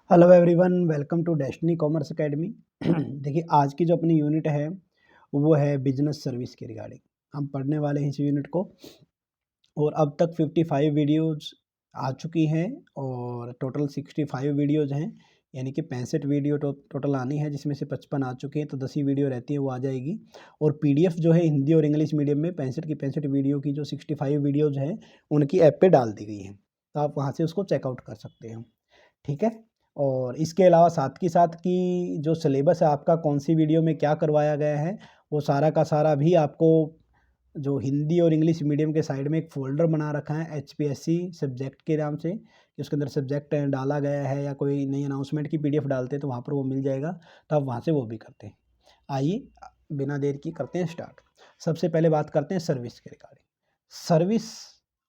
Hello everyone, welcome to Destiny Commerce Academy. देखिए, आज की जो अपनी यूनिट है वो है बिजनेस सर्विस के रिगार्डिंग। हम पढ़ने वाले हैं इस यूनिट को और अब तक 55 वीडियोज़ आ चुकी हैं और टोटल 65 वीडियोज़ हैं, यानी कि 65 वीडियो टोटल आनी है, जिसमें से 55 आ चुके हैं, तो 10 ही वीडियो रहती है वो आ जाएगी। और पीडीएफ जो है हिंदी और इंग्लिश मीडियम में 65 की 65 वीडियो की जो 65 वीडियोज़ हैं उनकी ऐप पे डाल दी गई हैं, तो आप वहाँ से उसको चेकआउट कर सकते हैं। ठीक है। और इसके अलावा साथ के साथ की जो सिलेबस है आपका, कौन सी वीडियो में क्या करवाया गया है, वो सारा का सारा भी आपको जो हिंदी और इंग्लिश मीडियम के साइड में एक फ़ोल्डर बना रखा है एचपीएससी सब्जेक्ट के नाम से, कि उसके अंदर सब्जेक्ट डाला गया है या कोई नई अनाउंसमेंट की पीडीएफ डालते हैं तो वहाँ पर वो मिल जाएगा, तो आप वहाँ से वो भी करते हैं। आइए बिना देर की करते हैं स्टार्ट। सबसे पहले बात करते हैं सर्विस के रिगार्डिंग। सर्विस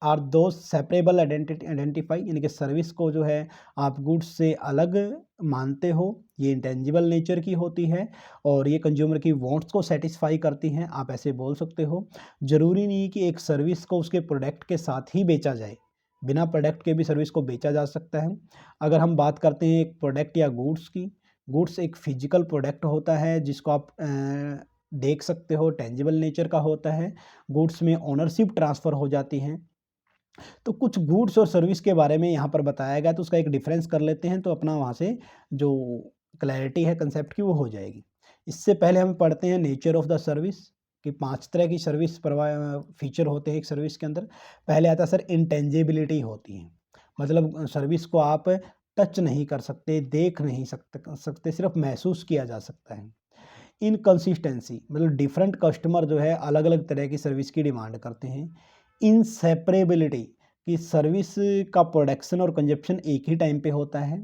आर दो सेपरेबल आइडेंटिफाई, यानी कि सर्विस को जो है आप गुड्स से अलग मानते हो, ये इंटेंजिबल नेचर की होती है और ये कंज्यूमर की वांट्स को सेटिस्फाई करती हैं, आप ऐसे बोल सकते हो। ज़रूरी नहीं कि एक सर्विस को उसके प्रोडक्ट के साथ ही बेचा जाए, बिना प्रोडक्ट के भी सर्विस को बेचा जा सकता है। अगर हम बात करते हैं एक प्रोडक्ट या गुड्स की, गुड्स एक फिजिकल प्रोडक्ट होता है जिसको आप देख सकते हो, टेंजिबल नेचर का होता है। गुड्स में ओनरशिप ट्रांसफ़र हो जाती हैं। तो कुछ गुड्स और सर्विस के बारे में यहाँ पर बताया गया, तो उसका एक डिफरेंस कर लेते हैं, तो अपना वहाँ से जो क्लैरिटी है कंसेप्ट की वो हो जाएगी। इससे पहले हम पढ़ते हैं नेचर ऑफ द सर्विस, कि 5 तरह की सर्विस फीचर होते हैं एक सर्विस के अंदर। पहले आता है सर इंटेंजिबिलिटी होती है, मतलब सर्विस को आप टच नहीं कर सकते, देख नहीं सकते, सिर्फ महसूस किया जा सकता है। इनकंसिस्टेंसी मतलब डिफरेंट कस्टमर जो है अलग अलग तरह की सर्विस की डिमांड करते हैं। इनसेपरेबिलिटी कि सर्विस का प्रोडक्शन और कंजप्शन एक ही टाइम पे होता है।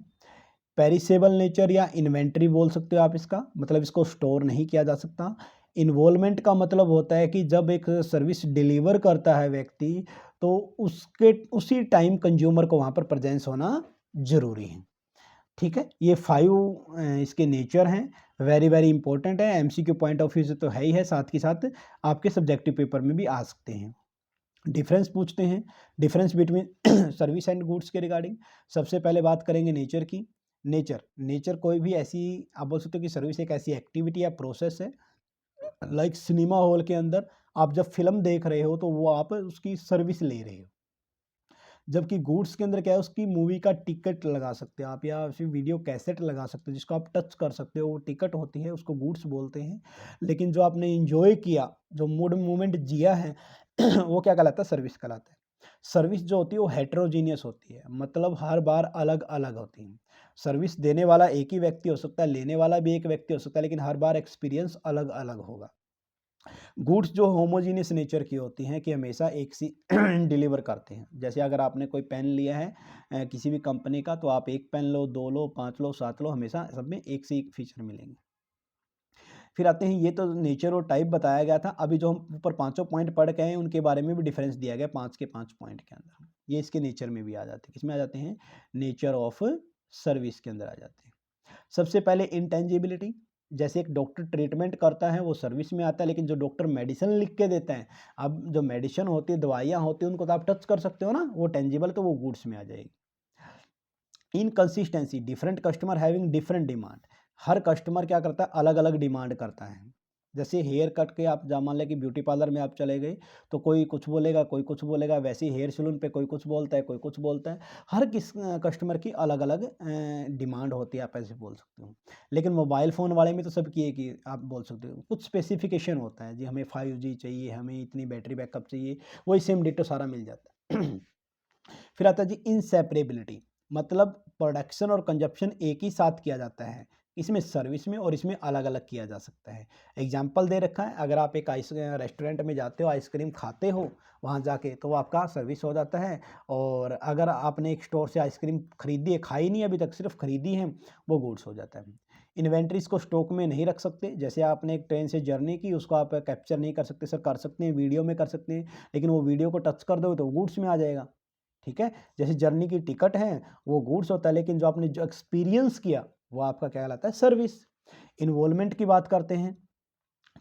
पेरिसेबल नेचर या इन्वेंट्री बोल सकते हो आप इसका, मतलब इसको स्टोर नहीं किया जा सकता। इन्वॉल्वमेंट का मतलब होता है कि जब एक सर्विस डिलीवर करता है व्यक्ति, तो उसके उसी टाइम कंज्यूमर को वहाँ पर प्रेजेंस होना ज़रूरी है। ठीक है, ये 5 इसके नेचर हैं, वेरी वेरी इंपॉर्टेंट है, एमसीक्यू पॉइंट ऑफ व्यू से तो है ही है, साथ ही साथ आपके सब्जेक्टिव पेपर में भी आ सकते हैं। डिफरेंस पूछते हैं, difference between service and goods के रिगार्डिंग। सबसे पहले बात करेंगे नेचर की। नेचर नेचर कोई भी ऐसी, आप बोल सकते हो कि सर्विस एक ऐसी एक्टिविटी या प्रोसेस है, लाइक सिनेमा हॉल के अंदर आप जब फिल्म देख रहे हो तो वो आप उसकी सर्विस ले रहे हो। जबकि गुड्स के अंदर क्या है, उसकी मूवी का टिकट लगा सकते हो आप, या फिर वीडियो कैसेट लगा सकते हो जिसको आप टच कर सकते हो, वो टिकट होती है, उसको गुड्स बोलते हैं। लेकिन जो आपने इंजॉय किया, जो मूड मोमेंट जिया है वो क्या कहलाता है, सर्विस कहलाता है। सर्विस जो होती है वो हेट्रोजीनियस होती है, मतलब हर बार अलग अलग होती है। सर्विस देने वाला एक ही व्यक्ति हो सकता है, लेने वाला भी एक व्यक्ति हो सकता है, लेकिन हर बार एक्सपीरियंस अलग अलग होगा। गुड्स जो होमोजीनियस नेचर की होती हैं, कि हमेशा एक सी डिलीवर करते हैं। जैसे अगर आपने कोई पेन लिया है किसी भी कंपनी का, तो आप एक पेन लो, 2 लो, 5 लो, 7 लो, हमेशा सब में एक से एक फीचर मिलेंगे। फिर आते हैं, ये तो नेचर और टाइप बताया गया था। अभी जो हम ऊपर पाँचों पॉइंट पढ़ के आए हैं उनके बारे में भी डिफरेंस दिया गया 5 के 5 पॉइंट के अंदर। ये इसके नेचर में भी आ जाते हैं। किसमें आ जाते हैं, नेचर ऑफ सर्विस के अंदर आ जाते हैं। सबसे पहले इंटेंजिबिलिटी, जैसे एक डॉक्टर ट्रीटमेंट करता है वो सर्विस में आता है, लेकिन जो डॉक्टर मेडिसिन लिख के देता है, अब जो मेडिसिन होती है, दवाइयाँ होती हैं, उनको तो आप टच कर सकते हो ना, वो टेंजिबल, तो वो गुड्स में आ जाएगी। Inconsistency, different customer having different demand, हर कस्टमर क्या करता है, अलग अलग डिमांड करता है। जैसे हेयर कट के आप जहाँ मान लें कि ब्यूटी पार्लर में आप चले गए, तो कोई कुछ बोलेगा, कोई कुछ बोलेगा, वैसे ही हेयर सैलून पे कोई कुछ बोलता है, कोई कुछ बोलता है। हर कस्टमर की अलग अलग डिमांड होती है, आप ऐसे बोल सकते हो। लेकिन मोबाइल फ़ोन वाले में तो सबकी एक ही आप बोल सकते हो, कुछ स्पेसिफिकेशन होता है जी, हमें 5G चाहिए, हमें इतनी बैटरी बैकअप चाहिए, वही सेम डिट्टो सारा मिल जाता है। फिर आता है जी इनसेपरेबिलिटी, मतलब प्रोडक्शन और कंजप्शन एक ही साथ किया जाता है, इसमें सर्विस में और इसमें अलग अलग किया जा सकता है। एग्जाम्पल दे रखा है, अगर आप एक रेस्टोरेंट में जाते हो, आइसक्रीम खाते हो वहाँ जाके, तो वो आपका सर्विस हो जाता है। और अगर आपने एक स्टोर से आइसक्रीम खरीदी है, खाई नहीं अभी तक, सिर्फ खरीदी है, वो गुड्स हो जाता है। इन्वेंट्रीज को स्टॉक में नहीं रख सकते, जैसे आपने एक ट्रेन से जर्नी की, उसको आप कैप्चर नहीं कर सकते, सर कर सकते हैं वीडियो में कर सकते हैं, लेकिन वो वीडियो को टच कर दो तो गुड्स में आ जाएगा। ठीक है, जैसे जर्नी की टिकट है वो गुड्स होता है, लेकिन जो आपने जो एक्सपीरियंस किया वो आपका क्या कहलाता है, सर्विस। इन्वॉल्वमेंट की बात करते हैं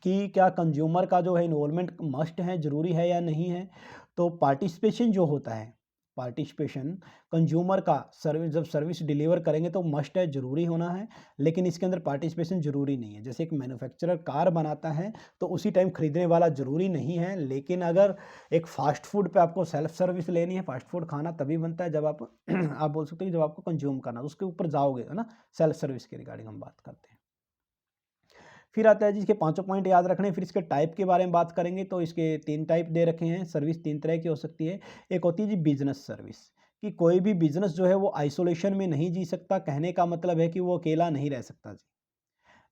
कि क्या कंज्यूमर का जो है इन्वॉल्वमेंट मस्ट है, ज़रूरी है या नहीं है। तो पार्टिसिपेशन जो होता है, पार्टिसिपेशन कंज्यूमर का सर्विस, जब सर्विस डिलीवर करेंगे तो मस्ट है, ज़रूरी होना है, लेकिन इसके अंदर पार्टिसिपेशन ज़रूरी नहीं है। जैसे एक मैन्युफैक्चरर कार बनाता है तो उसी टाइम खरीदने वाला ज़रूरी नहीं है, लेकिन अगर एक फ़ास्ट फूड पे आपको सेल्फ सर्विस लेनी है, फ़ास्ट फूड खाना तभी बनता है जब आप आप बोल सकते हो कि जब आपको कंज्यूम करना है, उसके ऊपर जाओगे, है ना? सेल्फ सर्विस के रिगार्डिंग हम बात करते हैं। फिर आता है जी इसके पाँचों पॉइंट याद रखने हैं, फिर इसके टाइप के बारे में बात करेंगे। तो इसके 3 टाइप दे रखे हैं, सर्विस 3 तरह की हो सकती है। एक होती है जी बिज़नेस सर्विस, कि कोई भी बिज़नेस जो है वो आइसोलेशन में नहीं जी सकता, कहने का मतलब है कि वो अकेला नहीं रह सकता जी।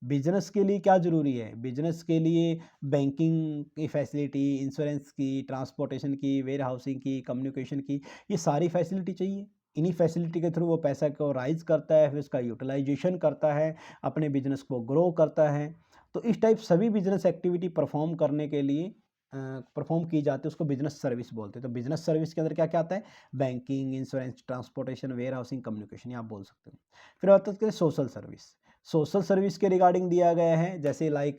बिज़नेस के लिए क्या ज़रूरी है? बिज़नेस के लिए बैंकिंग की फैसिलिटी, इंश्योरेंस की, ट्रांसपोर्टेशन की, वेयरहाउसिंग की, कम्युनिकेशन की, ये सारी फैसिलिटी चाहिए। इन्हीं फैसिलिटी के थ्रू वो पैसा को राइज़ करता है, फिर उसका यूटिलाइज़ेशन करता है, अपने बिज़नेस को ग्रो करता है। तो इस टाइप सभी बिज़नेस एक्टिविटी परफ़ॉर्म करने के लिए परफ़ॉर्म की जाती है, उसको बिज़नेस सर्विस बोलते हैं। तो बिज़नेस सर्विस के अंदर क्या-क्या आता है? Banking, insurance, transportation, warehousing, communication, ये आप बोल सकते हो। फिर आता है सोशल सर्विस। सोशल सर्विस के रिगार्डिंग दिया गया है, जैसे लाइक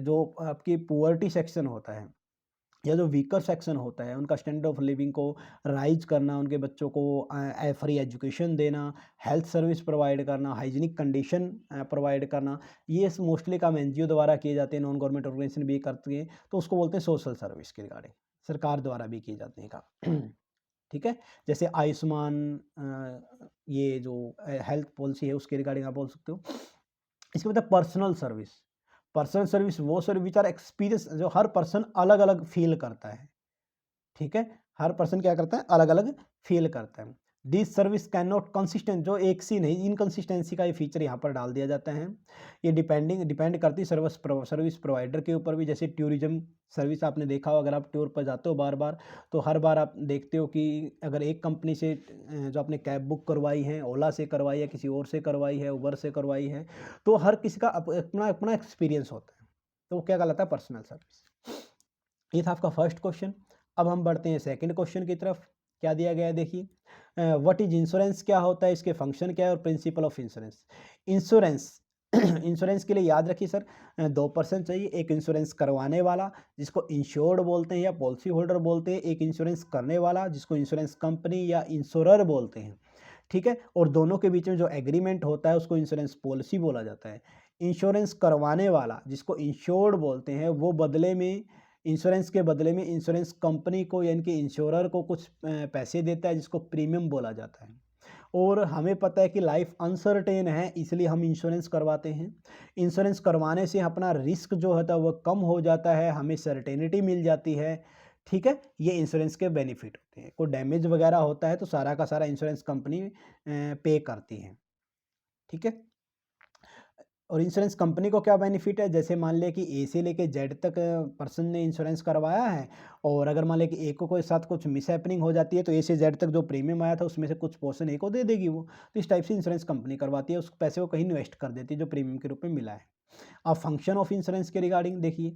जो आपकी पुअर्टी सेक्शन होता है या जो वीकर सेक्शन होता है, उनका स्टैंडर्ड ऑफ लिविंग को राइज करना, उनके बच्चों को फ्री एजुकेशन देना, हेल्थ सर्विस प्रोवाइड करना, हाइजीनिक कंडीशन प्रोवाइड करना, ये मोस्टली काम एनजीओ द्वारा किए जाते हैं, नॉन गवर्नमेंट ऑर्गेनाइजेशन भी करती है, तो उसको बोलते हैं सोशल सर्विस के रिगार्डिंग, सरकार द्वारा भी किए जाते हैं काम। ठीक है? जैसे आयुष्मान ये जो हेल्थ पॉलिसी है उसके रिगार्डिंग आप बोल सकते हो। इसके बाद पर्सनल सर्विस। पर्सनल सर्विस वो सर्विस विच आर एक्सपीरियंस, जो हर पर्सन अलग-अलग फ़ील करता है। ठीक है? हर पर्सन क्या करता है? अलग-अलग फ़ील करता है। This service can not consistent, जो एक सी नहीं, इनकंसिस्टेंसी का ये फीचर यहाँ पर डाल दिया जाता है। ये डिपेंड करती है सर्विस प्रोवाइडर के ऊपर भी। जैसे टूरिज़्म सर्विस आपने देखा हो, अगर आप टूर पर जाते हो बार-बार, तो हर बार आप देखते हो कि अगर एक कंपनी से जो आपने कैब बुक करवाई है, ओला से करवाई है, किसी और से करवाई है, उबर से करवाई है, तो हर किसी का अपना एक्सपीरियंस होता है। तो वो क्या कहलाता है? Personal service. ये था आपका फर्स्ट क्वेश्चन। अब हम बढ़ते हैं सेकंड क्वेश्चन की तरफ। क्या दिया गया है देखिए, व्हाट इज इंश्योरेंस, क्या होता है, इसके फंक्शन क्या है और principle of insurance. Insurance insurance के लिए याद रखिए सर, 2% चाहिए। एक इंश्योरेंस करवाने वाला जिसको इंश्योर्ड बोलते हैं या पॉलिसी होल्डर बोलते हैं, एक इंश्योरेंस करने वाला जिसको इंश्योरेंस कंपनी या इंश्योरर बोलते हैं। ठीक है? और दोनों के बीच में जो एग्रीमेंट होता है उसको इंश्योरेंस पॉलिसी बोला जाता है। इंश्योरेंस करवाने वाला जिसको इंश्योर्ड बोलते हैं, वो बदले में, इंश्योरेंस के बदले में इंश्योरेंस कंपनी को यानी कि इंश्योरर को कुछ पैसे देता है, जिसको प्रीमियम बोला जाता है। और हमें पता है कि लाइफ अनसर्टेन है, इसलिए हम इंश्योरेंस करवाते हैं। इंश्योरेंस करवाने से अपना रिस्क जो होता है वो कम हो जाता है, हमें सर्टेनिटी मिल जाती है। ठीक है? ये इंश्योरेंस के बेनिफिट होते हैं। कोई डैमेज वगैरह होता है तो सारा का सारा इंश्योरेंस कंपनी पे करती है। ठीक है? और इंश्योरेंस कंपनी को क्या बेनिफिट है, जैसे मान लिया कि ए से लेके जेड तक पर्सन ने इंश्योरेंस करवाया है, और अगर मान लिया कि ए को साथ कुछ मिस हैपनिंग हो जाती है तो ए से जेड तक जो प्रीमियम आया था उसमें से कुछ पोर्शन ए को दे देगी वो। तो इस टाइप से इंश्योरेंस कंपनी करवाती है, उस पैसे को कहीं इन्वेस्ट कर देती है जो प्रीमियम के रूप में मिला है। अब फंक्शन ऑफ इंश्योरेंस के रिगार्डिंग देखिए,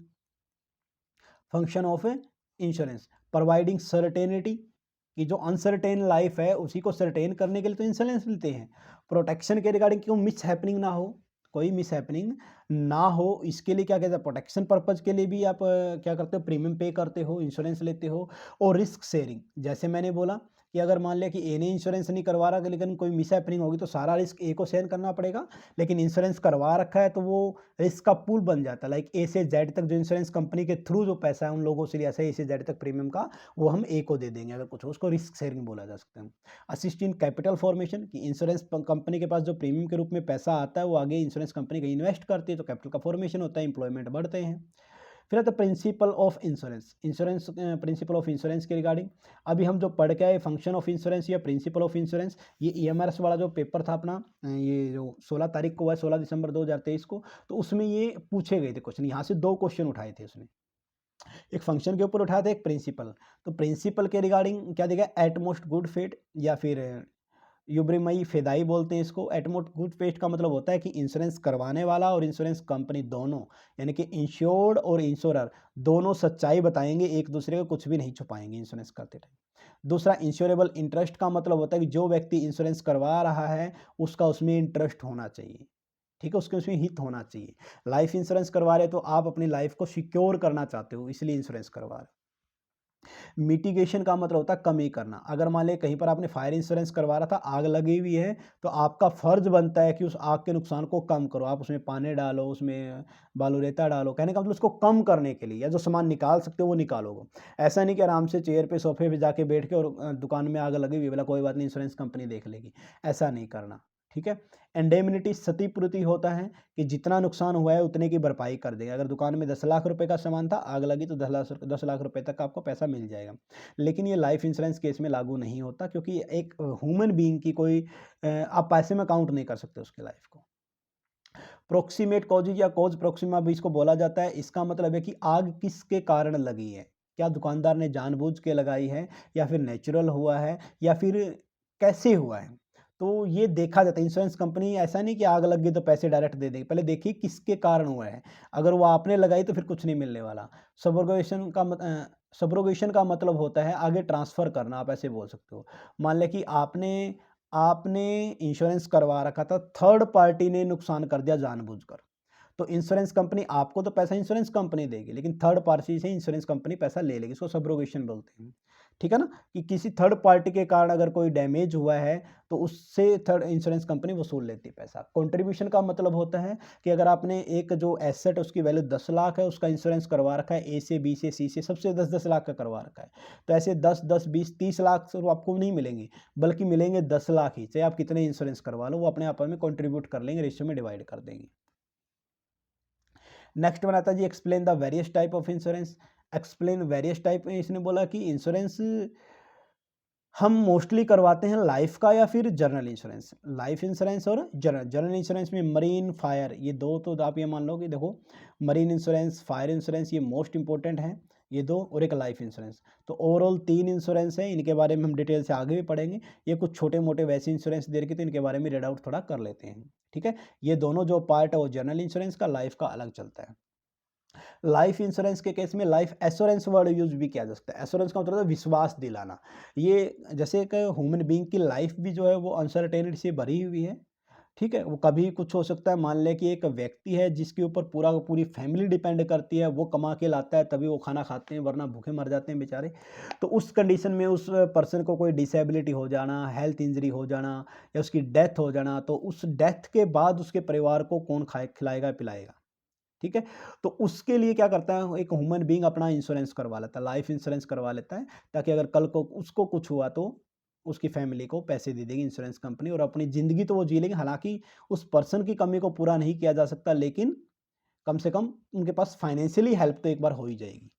function of insurance providing certainty, कि जो अनसर्टेन लाइफ है उसी को सर्टेन करने के लिए तो इंश्योरेंस मिलते हैं। प्रोटेक्शन के रिगार्डिंग, क्यों मिस हैपनिंग ना हो, कोई मिस हैपनिंग ना हो, इसके लिए क्या कहते हैं, प्रोटेक्शन पर्पज के लिए भी आप क्या करते हो, प्रीमियम पे करते हो, इंश्योरेंस लेते हो। और रिस्क शेयरिंग, जैसे मैंने बोला कि अगर मान लिया कि ए ने इंश्योरेंस नहीं करवा रहा, लेकिन कोई मिस हैपनिंग होगी तो सारा रिस्क ए को शेयर करना पड़ेगा, लेकिन इंश्योरेंस करवा रखा है तो वो रिस्क का पूल बन जाता है। लाइक ए से जेड तक जो इंश्योरेंस कंपनी के थ्रू जो पैसा है उन लोगों से लिया है ए से जेड तक प्रीमियम का, वो हम ए को दे देंगे अगर कुछ हो, उसको रिस्क शेयरिंग बोला जा सकता है। असिस्ट इन कैपिटल फॉर्मेशन, कि इंश्योरेंस कंपनी के पास जो प्रीमियम के रूप में पैसा आता है वो आगे इंश्योरेंस कंपनी का इन्वेस्ट करती है, तो कैपिटल का फॉर्मेशन होता है, एम्प्लॉयमेंट बढ़ते हैं। फिर आता है principle of insurance, insurance principle of insurance के रिगार्डिंग अभी हम जो पढ़ के आए, फंक्शन ऑफ इंश्योरेंस या प्रिंसिपल ऑफ इंश्योरेंस, ये ईएमआरएस वाला जो पेपर था अपना, ये जो 16 तारीख को हुआ है, 16 दिसंबर 2023 को, तो उसमें ये पूछे गए थे क्वेश्चन, यहाँ से 2 क्वेश्चन उठाए थे उसने। एक फंक्शन के ऊपर उठाया था, एक प्रिंसिपल। तो प्रिंसिपल के रिगार्डिंग क्या देगा, एटमोस्ट गुड फेट, या फिर युब्रिमई फेदाई बोलते हैं इसको। एटमोस्ट गुड फेट का मतलब होता है कि इंश्योरेंस करवाने वाला और इंश्योरेंस कंपनी दोनों, यानी कि इंश्योर्ड और इंश्योरर दोनों सच्चाई बताएंगे, एक दूसरे को कुछ भी नहीं छुपाएंगे इंश्योरेंस करते टाइम। दूसरा, इंश्योरेबल इंटरेस्ट का मतलब होता है कि जो व्यक्ति इंश्योरेंस करवा रहा है उसका उसमें इंटरेस्ट होना चाहिए। ठीक है, उसके उसमें हित होना चाहिए। लाइफ इंश्योरेंस करवा रहे हो तो आप अपनी लाइफ को सिक्योर करना चाहते हो, इसलिए इंश्योरेंस करवा रहे हो। मिटिगेशन का मतलब होता है कमी करना। अगर मान लें कहीं पर आपने फायर इंश्योरेंस करवा रहा था, आग लगी हुई है, तो आपका फ़र्ज़ बनता है कि उस आग के नुकसान को कम करो। आप उसमें पानी डालो, उसमें बालू रेता डालो, कहने का मतलब उसको कम करने के लिए, या जो सामान निकाल सकते हो वो निकालो। ऐसा नहीं कि आराम से चेयर पे, सोफ़े पे जाके बैठ के और दुकान में आग लगी हुई है, बोला कोई बात नहीं इंश्योरेंस कंपनी देख लेगी। ऐसा नहीं करना, ठीक है? इंडेमनिटी क्षतिपूर्ति होता है कि जितना नुकसान हुआ है उतने की भरपाई कर देगा। अगर दुकान में 10 लाख रुपए का सामान था, आग लगी तो 10 लाख रुपए तक आपको पैसा मिल जाएगा। लेकिन ये लाइफ इंश्योरेंस केस में लागू नहीं होता, क्योंकि एक ह्यूमन बीइंग की कोई आप पैसे में काउंट नहीं कर सकते उसकी लाइफ को। प्रोक्सीमेट कॉजेज या कॉज प्रोक्सिमा भी इसको बोला जाता है। इसका मतलब है कि आग किसके कारण लगी है? क्या दुकानदार ने जानबूझ के लगाई है, या फिर नेचुरल हुआ है, या फिर कैसे हुआ है? तो ये देखा जाता है। इंश्योरेंस कंपनी ऐसा नहीं कि आग लग गई तो पैसे डायरेक्ट दे देगी, पहले देखिए किसके कारण हुआ है। अगर वो आपने लगाई तो फिर कुछ नहीं मिलने वाला। सब्रोगेशन का मतलब होता है आगे ट्रांसफ़र करना, आप ऐसे बोल सकते हो। मान लें कि आपने आपने इंश्योरेंस करवा रखा था, थर्ड पार्टी ने नुकसान कर दिया जानबूझकर। तो इंश्योरेंस कंपनी आपको तो पैसा इंश्योरेंस कंपनी देगी, लेकिन थर्ड पार्टी से इंश्योरेंस कंपनी पैसा ले लेगी। इसको सब्रोगेशन बोलते हैं। ठीक है ना? कि किसी थर्ड पार्टी के कारण अगर कोई डैमेज हुआ है, तो उससे थर्ड इंश्योरेंस कंपनी वसूल लेती है पैसा। कंट्रीब्यूशन का मतलब होता है कि अगर आपने एक जो एसेट उसकी वैल्यू 10 लाख है, उसका इंश्योरेंस करवा रखा है, ए से, बी से, सी से, सबसे 10-10 लाख का करवा रखा है। तो ऐसे 10-10, 20, 30 लाख तो आपको नहीं मिलेंगे, बल्कि मिलेंगे 10 लाख ही। चाहे आप कितने इंश्योरेंस करवा लो, वो अपने आप में कंट्रीब्यूट कर लेंगे, रेशियो में डिवाइड कर देंगे। नेक्स्ट वन आता है जी, explain the various type of insurance. Explain various type में इसने बोला कि इंश्योरेंस हम मोस्टली करवाते हैं लाइफ का या फिर जनरल इंश्योरेंस। लाइफ इंश्योरेंस और जनरल इंश्योरेंस में मरीन फायर, ये दो तो आप ये मान लो कि देखो, मरीन इंश्योरेंस, फायर इंश्योरेंस ये मोस्ट इंपॉर्टेंट है, ये दो, और एक लाइफ इंश्योरेंस। तो ओवरऑल 3 इंश्योरेंस है, इनके बारे में हम डिटेल से आगे भी पढ़ेंगे। ये कुछ छोटे मोटे वैसे इंश्योरेंस दे रखे, तो इनके बारे में रीड आउट थोड़ा कर लेते हैं। ठीक है, ये दोनों जो पार्ट है वो जनरल इंश्योरेंस का, लाइफ का अलग चलता है। लाइफ इंश्योरेंस के केस में लाइफ एश्योरेंस वर्ड यूज भी किया जा सकता है। एश्योरेंस का मतलब है विश्वास दिलाना। ये जैसे एक ह्यूमन बीइंग की लाइफ भी जो है वो अनसर्टेनिटी से भरी हुई है। ठीक है, वो कभी कुछ हो सकता है। मान लें कि एक व्यक्ति है जिसके ऊपर पूरा का पूरी फैमिली डिपेंड करती है, वो कमा के लाता है तभी वो खाना खाते हैं, वरना भूखे मर जाते हैं बेचारे। तो उस कंडीशन में उस पर्सन को कोई डिसेबिलिटी हो जाना, हेल्थ इंजरी हो जाना, या उसकी डेथ हो जाना, तो उस डेथ के बाद उसके परिवार को कौन खाए खिलाएगा पिलाएगा? ठीक है? तो उसके लिए क्या करता है, एक ह्यूमन बीइंग अपना इंश्योरेंस करवा लेता है, लाइफ इंश्योरेंस करवा लेता है, ताकि अगर कल को उसको कुछ हुआ तो उसकी फैमिली को पैसे दे देगी इंश्योरेंस कंपनी, और अपनी ज़िंदगी तो वो जी लेंगे। हालाँकि उस पर्सन की कमी को पूरा नहीं किया जा सकता, लेकिन कम से कम उनके पास फाइनेंशियली हेल्प तो एक बार हो ही जाएगी।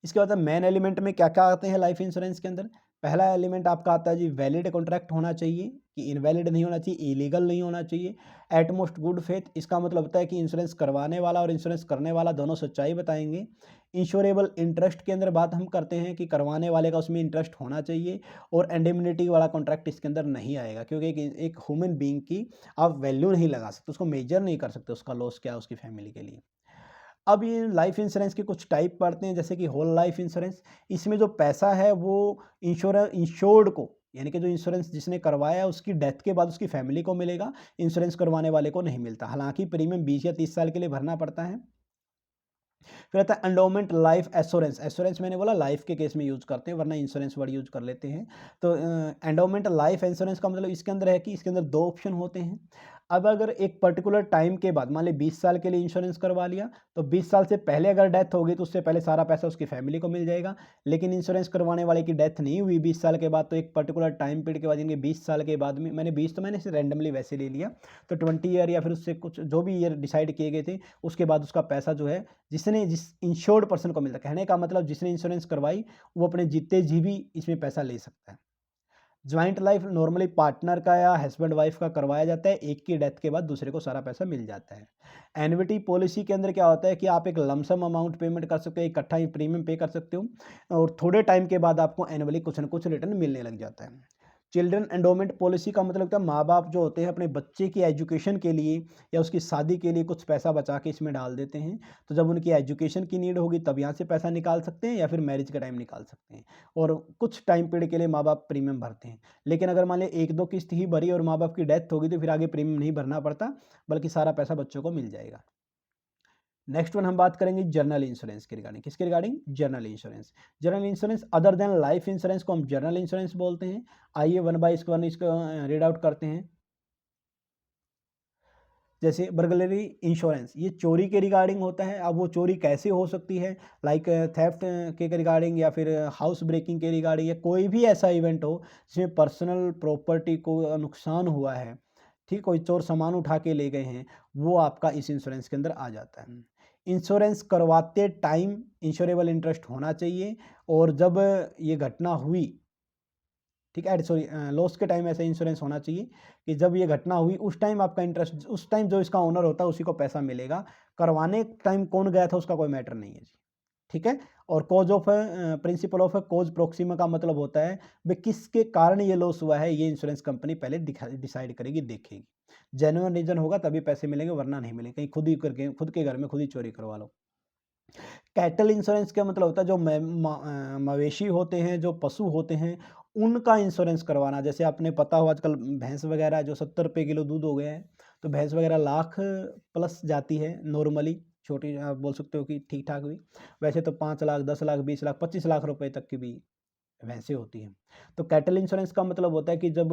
इसके बाद मेन एलिमेंट में क्या-क्या आते हैं लाइफ इंश्योरेंस के अंदर? पहला एलिमेंट आपका आता है जी, वैलिड कॉन्ट्रैक्ट होना चाहिए, कि इनवैलिड नहीं होना चाहिए, इलीगल नहीं होना चाहिए। एट मोस्ट गुड फेथ, इसका मतलब होता है कि इंश्योरेंस करवाने वाला और इंश्योरेंस करने वाला दोनों सच्चाई बताएँगे। इंश्योरेबल इंटरेस्ट की अंदर बात हम करते हैं कि करवाने वाले का उसमें इंटरेस्ट होना चाहिए, और इंडेमनिटी वाला कॉन्ट्रैक्ट इसके अंदर नहीं आएगा, क्योंकि एक ह्यूमन बीइंग की आप वैल्यू नहीं लगा सकते, उसको मेजर नहीं कर सकते उसका लॉस क्या है उसकी फैमिली के लिए। अब ये लाइफ इंश्योरेंस के कुछ टाइप पढ़ते हैं, जैसे कि होल लाइफ इंश्योरेंस। इसमें जो पैसा है वो इंश्योर्ड को, यानी कि जो इंश्योरेंस जिसने करवाया है उसकी डेथ के बाद उसकी फैमिली को मिलेगा, इंश्योरेंस करवाने वाले को नहीं मिलता। हालांकि प्रीमियम 20 या 30 साल के लिए भरना पड़ता है। फिर आता है एंडोमेंट लाइफ एश्योरेंस। एश्योरेंस मैंने बोला लाइफ के केस में यूज़ करते हैं, वरना इंश्योरेंस वर्ड यूज़ कर लेते हैं। तो एंडोमेंट लाइफ इंश्योरेंस का मतलब इसके अंदर है कि इसके अंदर 2 ऑप्शन होते हैं। अब अगर एक पर्टिकुलर टाइम के बाद, मान लें 20 साल के लिए इंश्योरेंस करवा लिया, तो 20 साल से पहले अगर डेथ हो गई तो उससे पहले सारा पैसा उसकी फैमिली को मिल जाएगा। लेकिन इंश्योरेंस करवाने वाले की डेथ नहीं हुई 20 साल के बाद, तो एक पर्टिकुलर टाइम पीरियड के बाद, यानी 20 साल के बाद में, मैंने 20 तो मैंने इसे रैंडमली वैसे ले लिया, तो 20 ईयर या फिर उससे कुछ जो भी ईयर डिसाइड किए गए थे, उसके बाद उसका पैसा जो है जिस इंश्योर्ड पर्सन को मिलता है। कहने का मतलब जिसने इंश्योरेंस करवाई वो अपने जीते जी भी इसमें पैसा ले सकता है। जॉइंट लाइफ नॉर्मली पार्टनर का या हस्बैंड वाइफ का करवाया जाता है, एक की डेथ के बाद दूसरे को सारा पैसा मिल जाता है। एन्युटी पॉलिसी के अंदर क्या होता है कि आप एक लमसम अमाउंट पेमेंट कर सकते हो, इकट्ठा ही प्रीमियम पे कर सकते हो, और थोड़े टाइम के बाद आपको एनुअली कुछ न कुछ रिटर्न मिलने लग जाता है। चिल्ड्रन एंडोमेंट पॉलिसी का मतलब होता है माँ बाप जो होते हैं अपने बच्चे की एजुकेशन के लिए या उसकी शादी के लिए कुछ पैसा बचा के इसमें डाल देते हैं। तो जब उनकी एजुकेशन की नीड होगी तब यहाँ से पैसा निकाल सकते हैं, या फिर मैरिज के टाइम निकाल सकते हैं, और कुछ टाइम पीरियड के लिए माँ बाप प्रीमियम भरते हैं। लेकिन अगर मान लें 1-2 किस्त ही भरी और माँ बाप की डेथ होगी, तो फिर आगे प्रीमियम नहीं भरना पड़ता, बल्कि सारा पैसा बच्चों को मिल जाएगा। नेक्स्ट वन हम बात करेंगे जनरल इंश्योरेंस के रिगार्डिंग। किसके regarding? General insurance. General insurance other than life insurance को हम जनरल इंश्योरेंस बोलते हैं। आइए वन बाय वन इसको रीड आउट करते हैं। जैसे बर्गलरी इंश्योरेंस, ये चोरी के रिगार्डिंग होता है। अब वो चोरी कैसे हो सकती है, लाइक थेफ्ट के रिगार्डिंग या फिर हाउस ब्रेकिंग के रिगार्डिंग, या कोई भी ऐसा इवेंट हो जिसमें पर्सनल प्रॉपर्टी को नुकसान हुआ है, ठीक, कोई चोर सामान उठा के ले गए हैं, वो आपका इस इंश्योरेंस के अंदर आ जाता है। इंश्योरेंस करवाते टाइम इंश्योरेबल इंटरेस्ट होना चाहिए, और जब ये घटना हुई, ठीक है, सॉरी, लॉस के टाइम ऐसा इंश्योरेंस होना चाहिए कि जब ये घटना हुई उस टाइम आपका इंटरेस्ट, उस टाइम जो इसका ओनर होता है उसी को पैसा मिलेगा। करवाने टाइम कौन गया था उसका कोई मैटर नहीं है जी, ठीक है। और cause of principle of cause Proxima का मतलब होता है भाई किसके कारण ये लॉस हुआ है, ये इंश्योरेंस कंपनी पहले डिसाइड करेगी, देखेगी। जेन्युइन रीजन होगा तभी पैसे मिलेंगे, वरना नहीं मिलेंगे। कहीं खुद ही करके खुद के घर में खुद ही चोरी करवा लो। कैटल इंश्योरेंस का मतलब होता है जो मवेशी होते हैं, जो पशु होते हैं, उनका इंश्योरेंस करवाना। जैसे आपने पता हो आजकल भैंस वगैरह जो 70 रुपये किलो दूध हो गया है, तो भैंस वगैरह लाख प्लस जाती है नॉर्मली, छोटी आप बोल सकते हो कि ठीक ठाक भी। वैसे तो 5 लाख, 10 लाख, 20 लाख, 25 लाख रुपए तक की भी वैसे होती हैं। तो कैटल इंश्योरेंस का मतलब होता है कि जब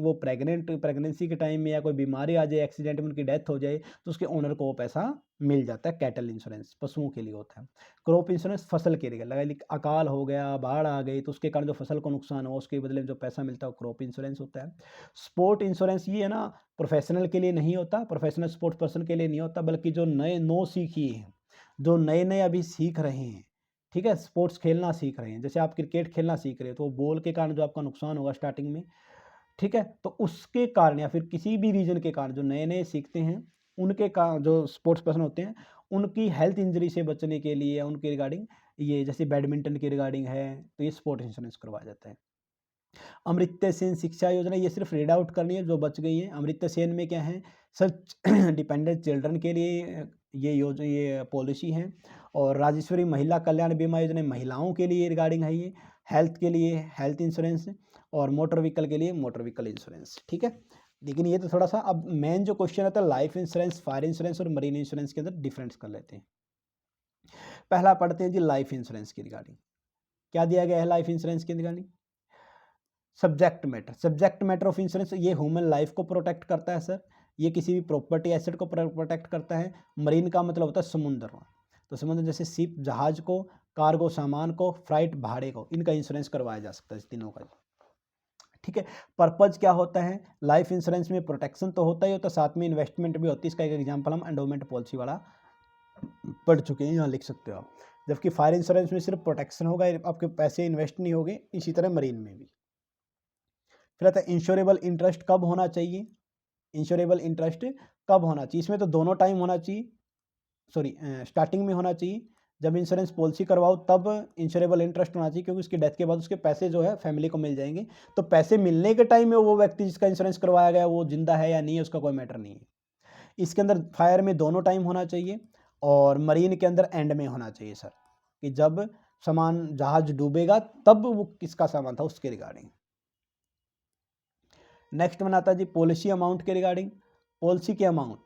वो प्रेगनेंसी के टाइम में या कोई बीमारी आ जाए, एक्सीडेंट में उनकी डेथ हो जाए, तो उसके ओनर को वो पैसा मिल जाता है। कैटल इंश्योरेंस पशुओं के लिए होता है। क्रॉप इंश्योरेंस फसल के लिए, लगा अकाल हो गया, बाढ़ आ गई, तो उसके कारण जो फसल को नुकसान हो उसके बदले में जो पैसा मिलता है वो क्रॉप इंश्योरेंस होता है। स्पोर्ट इंश्योरेंस ये है ना, प्रोफेशनल के लिए नहीं होता, प्रोफेशनल स्पोर्ट्स पर्सन के लिए नहीं होता, बल्कि जो नए नो सीखिए हैं, जो नए नए अभी सीख रहे हैं, ठीक है, स्पोर्ट्स खेलना सीख रहे हैं। जैसे आप क्रिकेट खेलना सीख रहे हो, तो बॉल के कारण जो आपका नुकसान होगा स्टार्टिंग में, ठीक है, तो उसके कारण या फिर किसी भी रीजन के कारण जो नए नए सीखते हैं, उनके कारण जो स्पोर्ट्स पर्सन होते हैं, उनकी हेल्थ इंजरी से बचने के लिए, उनके रिगार्डिंग, ये जैसे बैडमिंटन के रिगार्डिंग है, तो ये स्पोर्ट इंश्योरेंस करवाया जाता है। अमृत्य सेन शिक्षा योजना, ये सिर्फ रीड आउट करनी है जो बच गई है। अमृत्य सेन में क्या है, सच डिपेंडेंट चिल्ड्रन के लिए ये योजना, ये पॉलिसी है। और राजेश्वरी महिला कल्याण बीमा योजना महिलाओं के लिए रिगार्डिंग है ये। हेल्थ के लिए हेल्थ इंश्योरेंस, और मोटर व्हीकल के लिए मोटर व्हीकल इंश्योरेंस, ठीक है। लेकिन ये तो थोड़ा सा, अब मेन जो क्वेश्चन आता है लाइफ इंश्योरेंस, फायर इंश्योरेंस और मरीन इंश्योरेंस के अंदर डिफरेंस कर लेते हैं। पहला पढ़ते हैं जी लाइफ इंश्योरेंस की रिगार्डिंग। क्या दिया गया है लाइफ इंश्योरेंस की regarding? Subject matter of insurance, ये ह्यूमन लाइफ को प्रोटेक्ट करता है सर। ये किसी भी प्रॉपर्टी एसेट को प्रोटेक्ट करता है। मरीन का मतलब होता है समुद्र, तो समुद्र जैसे शिप जहाज को, कार्गो सामान को, फ्राइट भाड़े को, इनका इंश्योरेंस करवाया जा सकता है, इस तीनों का, ठीक है। पर्पज क्या होता है, लाइफ इंश्योरेंस में प्रोटेक्शन तो होता ही होता है, साथ में इन्वेस्टमेंट भी होती है। इसका एक एग्जाम्पल हम एंडोमेंट पॉलिसी वाला पढ़ चुके हैं, यहाँ लिख सकते हो आप। जबकि फायर इंश्योरेंस में सिर्फ प्रोटेक्शन होगा, आपके पैसे इन्वेस्ट नहीं होंगे। इसी तरह मरीन में भी। फिर आता है इंश्योरेबल इंटरेस्ट कब होना चाहिए। इंश्योरेबल इंटरेस्ट कब होना चाहिए, इसमें तो दोनों टाइम होना चाहिए, सॉरी स्टार्टिंग में होना चाहिए। जब इंश्योरेंस पॉलिसी करवाओ तब इंश्योरेबल इंटरेस्ट होना चाहिए, क्योंकि उसकी डेथ के बाद उसके पैसे जो है फैमिली को मिल जाएंगे। तो पैसे मिलने के टाइम में वो व्यक्ति जिसका इंश्योरेंस करवाया गया वो जिंदा है या नहीं है उसका कोई मैटर नहीं है। इसके अंदर फायर में दोनों टाइम होना चाहिए, और मरीन के अंदर एंड में होना चाहिए सर, कि जब सामान जहाज डूबेगा तब वो किसका सामान था उसके रिगार्डिंग। नेक्स्ट में आता है जी पॉलिसी अमाउंट के रिगार्डिंग। पॉलिसी के अमाउंट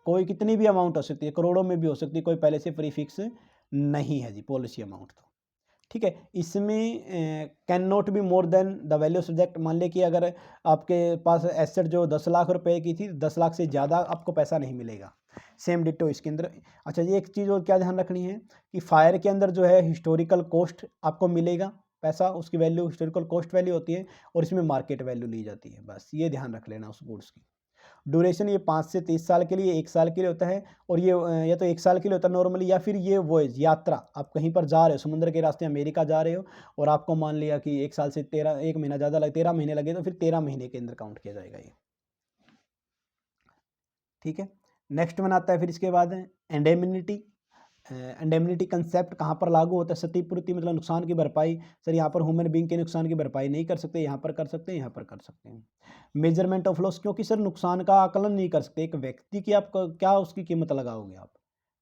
कोई कितनी भी अमाउंट हो सकती है, करोड़ों में भी हो सकती है, कोई पहले से प्री फिक्स नहीं है जी पॉलिसी अमाउंट तो, ठीक है। इसमें can not be more than the value subject. मान ले कि अगर आपके पास एसेट जो 10 लाख रुपए की थी, 10 लाख से ज़्यादा आपको पैसा नहीं मिलेगा। सेम डिटो इसके अंदर। अच्छा जी, एक चीज़ और क्या ध्यान रखनी है कि फायर के अंदर जो है हिस्टोरिकल कॉस्ट आपको मिलेगा पैसा, उसकी वैल्यू हिस्टोरिकल कॉस्ट वैल्यू होती है, और इसमें मार्केट वैल्यू ली जाती है। बस ये ध्यान रख लेना उस गुड्स की। ड्यूरेशन ये 5 से 30 साल के लिए, 1 साल के लिए होता है। और ये या तो 1 साल के लिए होता है नॉर्मली, या फिर ये वॉयज यात्रा, आप कहीं पर जा रहे हो समुद्र के रास्ते अमेरिका जा रहे हो, और आपको मान लिया कि 1 साल से 1 महीना ज़्यादा लगे, 13 महीने लगे, तो फिर 13 महीने के अंदर काउंट किया जाएगा ये, ठीक है। नेक्स्ट वन आता है फिर इसके बाद इंडेमनिटी। इंडेमनिटी कंसेप्ट कहाँ पर लागू होता है, क्षतिपूर्ति मतलब नुकसान की भरपाई। सर यहाँ पर ह्यूमन बीइंग के नुकसान की भरपाई नहीं कर सकते, यहाँ पर कर सकते हैं, यहाँ पर कर सकते हैं। मेजरमेंट ऑफ लॉस, क्योंकि सर नुकसान का आकलन नहीं कर सकते एक व्यक्ति की, आप क्या उसकी कीमत लगाओगे, आप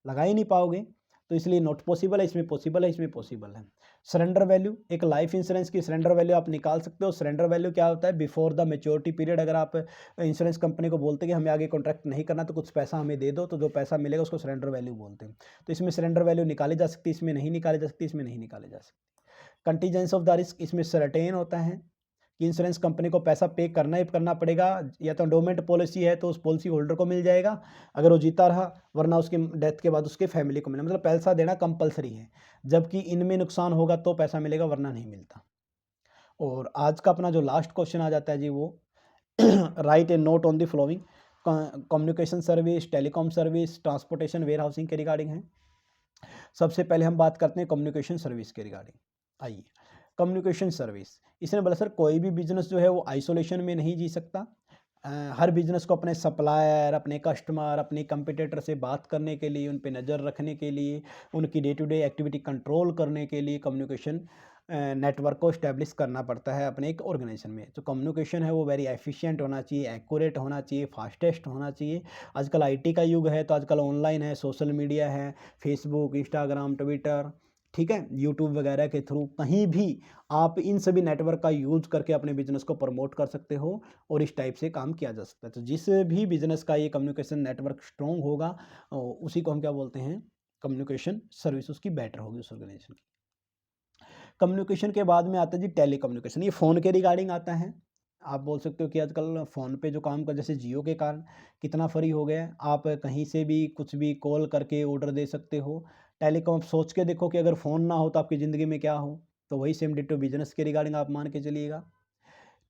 लगा ही नहीं पाओगे। तो इसलिए नॉट पॉसिबल है, इसमें पॉसिबल है, इसमें पॉसिबल है। सरेंडर वैल्यू, एक लाइफ इंश्योरेंस की सरेंडर वैल्यू आप निकाल सकते हो। सरेंडर वैल्यू क्या होता है? बिफोर द मैच्योरिटी पीरियड अगर आप इंश्योरेंस कंपनी को बोलते हैं कि हमें आगे कॉन्ट्रैक्ट नहीं करना तो कुछ पैसा हमें दे दो, तो जो पैसा मिलेगा उसको सरेंडर वैल्यू बोलते हैं। तो इसमें सरेंडर वैल्यू निकाली जा सकती है, इसमें नहीं निकाली जा सकती, इसमें नहीं निकाली जा सकती। कंटीजेंस ऑफ द रिस्क, इसमें सर्टेन होता है कि इंश्योरेंस कंपनी को पैसा पे करना ही करना पड़ेगा, या तो एंडोमेंट पॉलिसी है तो उस पॉलिसी होल्डर को मिल जाएगा अगर वो जीता रहा, वरना उसकी डेथ के बाद उसके फैमिली को मिलेगा, मतलब पैसा देना कंपलसरी है। जबकि इनमें नुकसान होगा तो पैसा मिलेगा, वरना नहीं मिलता। और आज का अपना जो लास्ट क्वेश्चन आ जाता है जी, वो write a note on the flowing communication service, telecom service, transportation, warehousing के रिगार्डिंग है। सबसे पहले हम बात करते हैं कम्युनिकेशन सर्विस के रिगार्डिंग। आइए, कम्युनिकेशन सर्विस, इसने बोला सर कोई भी बिजनेस जो है वो आइसोलेशन में नहीं जी सकता। हर बिजनेस को अपने सप्लायर, अपने कस्टमर, अपने कंपटीटर से बात करने के लिए, उन पे नज़र रखने के लिए, उनकी day to day activity control करने के लिए कम्युनिकेशन नेटवर्क को इस्टेब्लिश करना पड़ता है अपने एक ऑर्गेनाइजेशन में। तो कम्युनिकेशन है वो वेरी एफिशिएंट होना चाहिए, एक्यूरेट होना चाहिए, फास्टेस्ट होना चाहिए। आजकल आईटी का युग है, तो आजकल ऑनलाइन है, सोशल मीडिया है, फेसबुक, इंस्टाग्राम, ट्विटर, ठीक है, यूट्यूब वगैरह के थ्रू कहीं भी आप इन सभी नेटवर्क का यूज करके अपने बिजनेस को प्रमोट कर सकते हो, और इस टाइप से काम किया जा सकता है। तो जिस भी बिजनेस का ये कम्युनिकेशन नेटवर्क स्ट्रॉन्ग होगा, उसी को हम क्या बोलते हैं? कम्युनिकेशन सर्विस उसकी बेटर होगी उस ऑर्गेनाइजेशन की। कम्युनिकेशन के बाद में आता है जी टेली कम्युनिकेशन, ये फ़ोन के रिगार्डिंग आता है। आप बोल सकते हो कि आजकल फ़ोन पे जो काम कर, जैसे जियो के कारण कितना फ्री हो गया है, आप कहीं से भी कुछ भी कॉल करके ऑर्डर दे सकते हो। टेलीकॉम, सोच के देखो कि अगर फ़ोन ना हो तो आपकी ज़िंदगी में क्या हो, तो वही सेम डिट्टो बिजनेस के रिगार्डिंग आप मान के चलिएगा,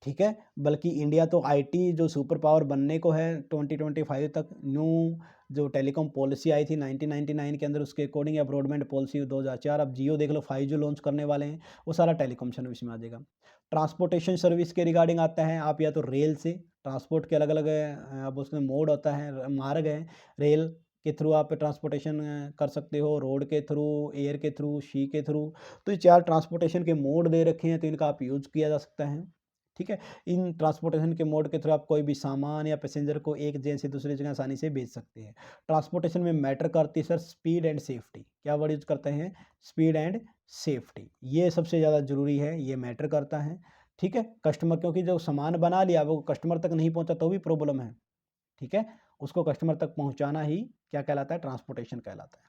ठीक है। बल्कि इंडिया तो आईटी जो सुपर पावर बनने को है 2025 तक, न्यू जो टेलीकॉम पॉलिसी आई थी 1999 के अंदर, उसके अकॉर्डिंग, या ब्रॉडबैंड पॉलिसी 2004, अब जियो देख लो 5G लॉन्च करने वाले हैं, वो सारा टेलीकॉम सर्विस में आ जाएगा। ट्रांसपोर्टेशन सर्विस के रिगार्डिंग आता है, आप या तो रेल से ट्रांसपोर्ट के अलग अलग अब उसमें मोड होता है, मार्ग है, रेल के थ्रू आप ट्रांसपोर्टेशन कर सकते हो, रोड के थ्रू, एयर के थ्रू, सी के थ्रू। तो ये 4 ट्रांसपोर्टेशन के मोड दे रखे हैं, तो इनका आप यूज़ किया जा सकता है, ठीक है। इन ट्रांसपोर्टेशन के मोड के थ्रू आप कोई भी सामान या पैसेंजर को एक जगह से दूसरी जगह आसानी से भेज सकते हैं। ट्रांसपोर्टेशन में मैटर करती है सर स्पीड एंड सेफ्टी। क्या वर्ड यूज करते हैं? स्पीड एंड सेफ्टी, ये सबसे ज़्यादा ज़रूरी है, ये मैटर करता है, ठीक है। कस्टमर, क्योंकि जो सामान बना लिया वो कस्टमर तक नहीं पहुंचा तो भी प्रॉब्लम है, ठीक है। उसको कस्टमर तक पहुंचाना ही क्या कहलाता है? ट्रांसपोर्टेशन कहलाता है।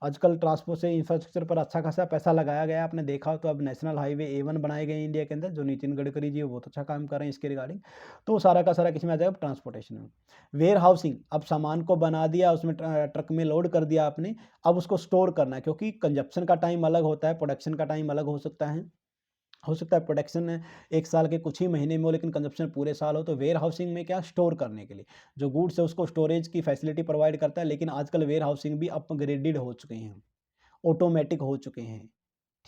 आजकल ट्रांसपोर्ट से इंफ्रास्ट्रक्चर पर अच्छा खासा पैसा लगाया गया है, आपने देखा हो तो अब नेशनल हाईवे A1 बनाए गए हैं इंडिया के अंदर, जो नितिन गडकरी जी बहुत अच्छा काम कर रहे हैं इसके रिगार्डिंग। तो सारा का सारा किस में आ जाएगा? ट्रांसपोर्टेशन में। वेयर हाउसिंग, अब सामान को बना दिया, उसमें ट्रक में लोड कर दिया आपने, अब उसको स्टोर करना है, क्योंकि कंजप्शन का टाइम अलग होता है, प्रोडक्शन का टाइम अलग हो सकता है प्रोडक्शन 1 साल के कुछ ही महीने में हो, लेकिन कंजप्शन पूरे साल हो। तो वेयर हाउसिंग में क्या? स्टोर करने के लिए जो गुड्स है उसको स्टोरेज की फैसिलिटी प्रोवाइड करता है। लेकिन आजकल वेयर हाउसिंग भी अपग्रेडेड हो चुके हैं, ऑटोमेटिक हो चुके हैं,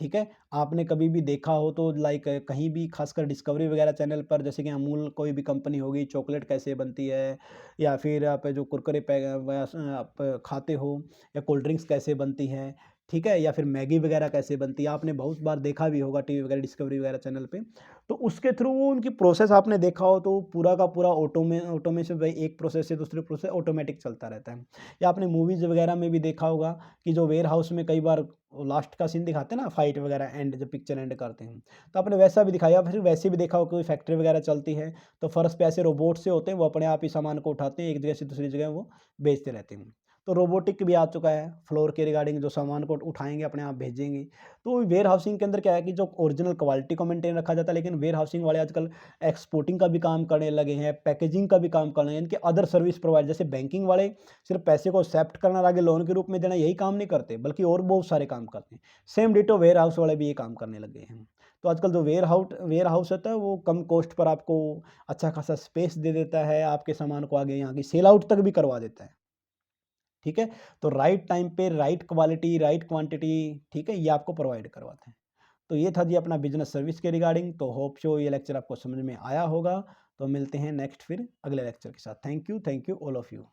ठीक है। आपने कभी भी देखा हो तो लाइक कहीं भी, खासकर डिस्कवरी वगैरह चैनल पर, जैसे कि अमूल कोई भी कंपनी होगी, चॉकलेट कैसे बनती है, या फिर आप जो कुरकुरे आप खाते हो, या कोल्ड ड्रिंक्स कैसे बनती हैं, ठीक है, या फिर मैगी वगैरह कैसे बनती है, आपने बहुत बार देखा भी होगा टीवी वगैरह, डिस्कवरी वगैरह चैनल पे। तो उसके थ्रू उनकी प्रोसेस आपने देखा हो तो पूरा का पूरा ऑटोमेशन, भाई एक प्रोसेस से दूसरे प्रोसेस ऑटोमेटिक चलता रहता है। या आपने मूवीज़ वगैरह में भी देखा होगा कि जो वेयर हाउस में कई बार लास्ट का सीन दिखाते हैं ना, फाइट वगैरह, एंड जब पिक्चर एंड करते हैं, तो आपने वैसा भी दिखाया, फिर वैसे भी देखा हो कोई फैक्ट्री वगैरह चलती है तो फर्श पे ऐसे रोबोट से होते हैं, वो अपने आप ही सामान को उठाते हैं, एक जगह से दूसरी जगह वो बेचते रहते हैं। तो रोबोटिक भी आ चुका है फ्लोर के रिगार्डिंग, जो सामान को उठाएंगे अपने आप भेजेंगे। तो वेयर हाउसिंग के अंदर क्या है कि जो ओरिजिनल क्वालिटी को मेंटेन रखा जाता है, लेकिन वेयर हाउसिंग वाले आजकल एक्सपोर्टिंग का भी काम करने लगे हैं, पैकेजिंग का भी काम करने लगे हैं, इनके अदर सर्विस प्रोवाइड, जैसे बैंकिंग वाले सिर्फ पैसे को एक्सेप्ट करना और आगे लोन के रूप में देना, यही काम नहीं करते, बल्कि और बहुत सारे काम करते हैं। सेम डिटो वेयर हाउस वाले भी ये काम करने लग गए हैं। तो आजकल जो वेयर हाउस होता है वो कम कॉस्ट पर आपको अच्छा खासा स्पेस दे देता है, आपके सामान को आगे यहाँ की सेल आउट तक भी करवा देता है, ठीक है। तो राइट टाइम पे राइट क्वालिटी, राइट क्वांटिटी, ठीक है, ये आपको प्रोवाइड करवाते हैं। तो ये था जी अपना बिजनेस सर्विस के रिगार्डिंग। तो होप सो ये लेक्चर आपको समझ में आया होगा। तो मिलते हैं नेक्स्ट फिर अगले लेक्चर के साथ। Thank you all of you.